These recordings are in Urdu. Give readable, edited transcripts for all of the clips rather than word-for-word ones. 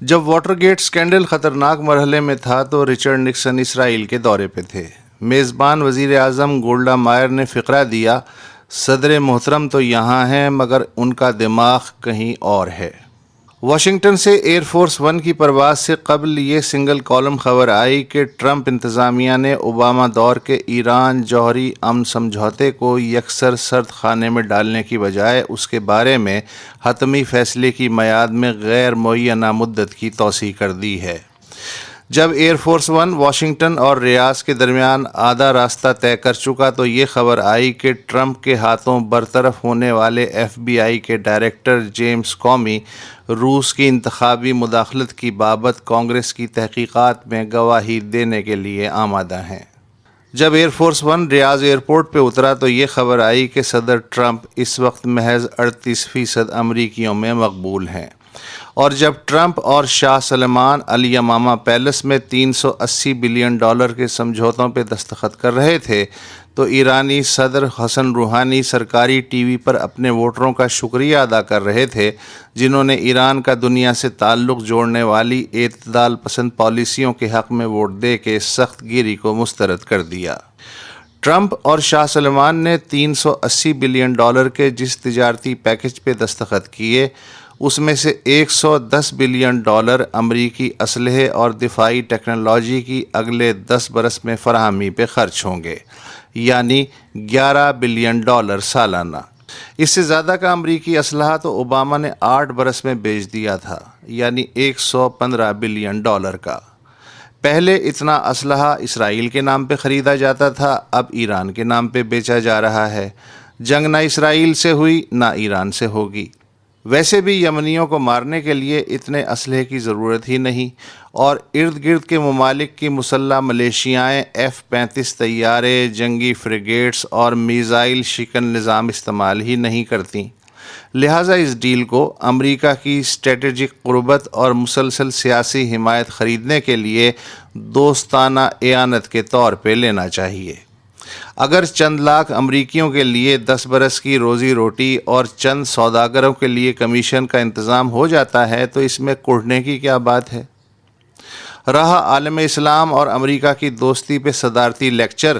جب واٹر گیٹ سکینڈل خطرناک مرحلے میں تھا تو رچرڈ نکسن اسرائیل کے دورے پہ تھے۔ میزبان وزیر اعظم گولڈا مائر نے فقرہ دیا، صدر محترم تو یہاں ہیں مگر ان کا دماغ کہیں اور ہے۔ واشنگٹن سے ایئر فورس ون کی پرواز سے قبل یہ سنگل کالم خبر آئی کہ ٹرمپ انتظامیہ نے اوباما دور کے ایران جوہری امن سمجھوتے کو یکسر سرد خانے میں ڈالنے کی بجائے اس کے بارے میں حتمی فیصلے کی میعاد میں غیر معینہ مدت کی توسیع کر دی ہے۔ جب ایئر فورس ون واشنگٹن اور ریاض کے درمیان آدھا راستہ طے کر چکا تو یہ خبر آئی کہ ٹرمپ کے ہاتھوں برطرف ہونے والے ایف بی آئی کے ڈائریکٹر جیمز کومی روس کی انتخابی مداخلت کی بابت کانگریس کی تحقیقات میں گواہی دینے کے لیے آمادہ ہیں۔ جب ایئر فورس ون ریاض ایئرپورٹ پہ اترا تو یہ خبر آئی کہ صدر ٹرمپ اس وقت محض 38% امریکیوں میں مقبول ہیں، اور جب ٹرمپ اور شاہ سلمان الیمامہ پیلس میں $380 بلین کے سمجھوتوں پہ دستخط کر رہے تھے تو ایرانی صدر حسن روحانی سرکاری ٹی وی پر اپنے ووٹروں کا شکریہ ادا کر رہے تھے جنہوں نے ایران کا دنیا سے تعلق جوڑنے والی اعتدال پسند پالیسیوں کے حق میں ووٹ دے کے سخت گیری کو مسترد کر دیا۔ ٹرمپ اور شاہ سلمان نے $380 بلین کے جس تجارتی پیکج پہ دستخط کیے اس میں سے $110 بلین امریکی اسلحے اور دفاعی ٹیکنالوجی کی اگلے 10 برس میں فراہمی پہ خرچ ہوں گے، یعنی $11 بلین سالانہ۔ اس سے زیادہ کا امریکی اسلحہ تو اوباما نے 8 برس میں بیچ دیا تھا، یعنی $115 بلین کا۔ پہلے اتنا اسلحہ اسرائیل کے نام پہ خریدا جاتا تھا، اب ایران کے نام پہ بیچا جا رہا ہے۔ جنگ نہ اسرائیل سے ہوئی نہ ایران سے ہوگی۔ ویسے بھی یمنیوں کو مارنے کے لیے اتنے اسلحے کی ضرورت ہی نہیں، اور ارد گرد کے ممالک کی مسلح ملیشیائیں F-35 طیارے، جنگی فریگیٹس اور میزائل شکن نظام استعمال ہی نہیں کرتیں۔ لہٰذا اس ڈیل کو امریکہ کی اسٹریٹجک قربت اور مسلسل سیاسی حمایت خریدنے کے لیے دوستانہ اعانت کے طور پہ لینا چاہیے۔ اگر چند لاکھ امریکیوں کے لیے 10 برس کی روزی روٹی اور چند سوداگروں کے لیے کمیشن کا انتظام ہو جاتا ہے تو اس میں کوڑھنے کی کیا بات ہے؟ رہا عالم اسلام اور امریکہ کی دوستی پہ صدارتی لیکچر،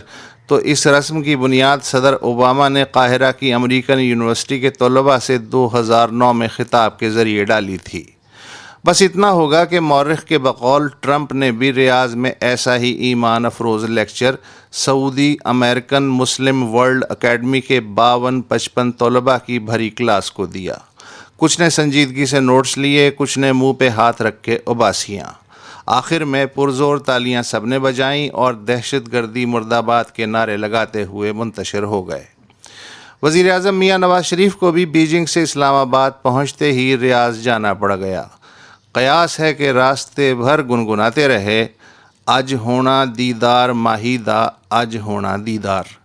تو اس رسم کی بنیاد صدر اوباما نے قاہرہ کی امریکن یونیورسٹی کے طلباء سے 2009 میں خطاب کے ذریعے ڈالی تھی۔ بس اتنا ہوگا کہ مورخ کے بقول ٹرمپ نے بھی ریاض میں ایسا ہی ایمان افروز لیکچر سعودی امریکن مسلم ورلڈ اکیڈمی کے 52-55 طلباء کی بھری کلاس کو دیا۔ کچھ نے سنجیدگی سے نوٹس لیے، کچھ نے منہ پہ ہاتھ رکھ کے اباسیاں۔ آخر میں پرزور تالیاں سب نے بجائیں اور دہشت گردی مرد آباد کے نعرے لگاتے ہوئے منتشر ہو گئے۔ وزیر اعظم میاں نواز شریف کو بھی بیجنگ سے اسلام آباد پہنچتے ہی ریاض جانا پڑ گیا۔ قیاس ہے کہ راستے بھر گنگناتے رہے، اج ہونا دیدار ماہیدہ، اج ہونا دیدار۔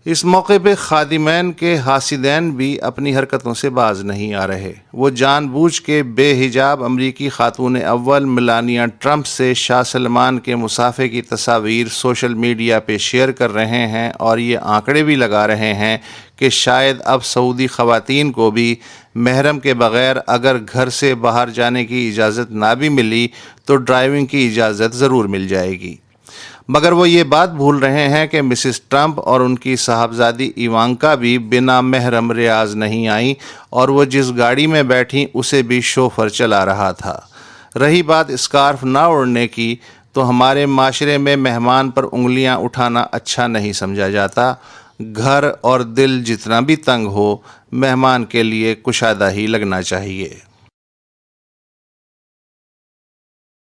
اس موقع پہ خادمین کے حاسدین بھی اپنی حرکتوں سے باز نہیں آ رہے۔ وہ جان بوجھ کے بے حجاب امریکی خاتون اول میلانیا ٹرمپ سے شاہ سلمان کے مصافحے کی تصاویر سوشل میڈیا پہ شیئر کر رہے ہیں اور یہ آنکڑے بھی لگا رہے ہیں کہ شاید اب سعودی خواتین کو بھی محرم کے بغیر اگر گھر سے باہر جانے کی اجازت نہ بھی ملی تو ڈرائیونگ کی اجازت ضرور مل جائے گی۔ مگر وہ یہ بات بھول رہے ہیں کہ مسز ٹرمپ اور ان کی صاحبزادی ایوانکا بھی بنا محرم ریاض نہیں آئیں، اور وہ جس گاڑی میں بیٹھیں اسے بھی شوفر چلا رہا تھا۔ رہی بات اسکارف نہ اوڑھنے کی، تو ہمارے معاشرے میں مہمان پر انگلیاں اٹھانا اچھا نہیں سمجھا جاتا۔ گھر اور دل جتنا بھی تنگ ہو، مہمان کے لیے کشادہ ہی لگنا چاہیے۔